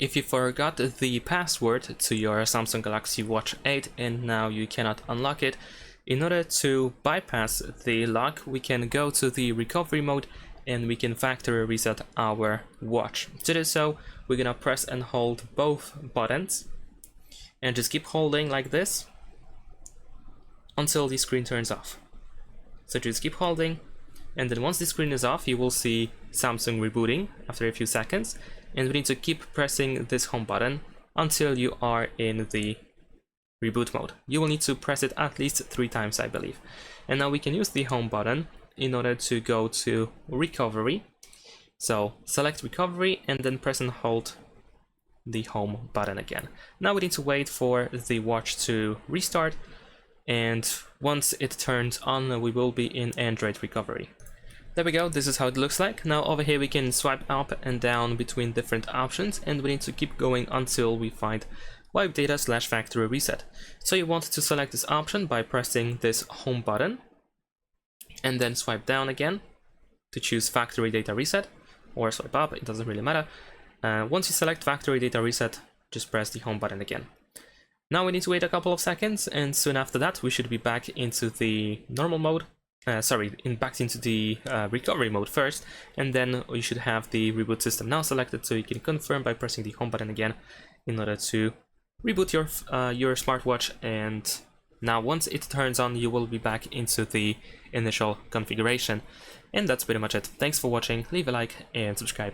If you forgot the password to your Samsung Galaxy Watch 8 and now you cannot unlock it, in order to bypass the lock, we can go to the recovery mode and we can factory reset our watch. To do so, we're gonna press and hold both buttons and just keep holding like this until the screen turns off. So just keep holding, and then once the screen is off, you will see Samsung rebooting after a few seconds, and we need to keep pressing this home button until you are in the reboot mode. You will need to press it at least 3 times, I believe. And now we can use the home button in order to go to recovery. So select recovery and then press and hold the home button again. Now we need to wait for the watch to restart, and once it turns on, we will be in Android recovery. There we go, this is how it looks like. Now over here we can swipe up and down between different options, and we need to keep going until we find wipe data / factory reset. So you want to select this option by pressing this home button and then swipe down again to choose factory data reset, or swipe up, it doesn't really matter. Once you select factory data reset, just press the home button again. Now we need to wait a couple of seconds, and soon after that we should be back into the normal mode. Back into the recovery mode first, and then you should have the reboot system now selected, so you can confirm by pressing the home button again in order to reboot your smartwatch. And now once it turns on, you will be back into the initial configuration. And that's pretty much it. Thanks for watching, leave a like and subscribe.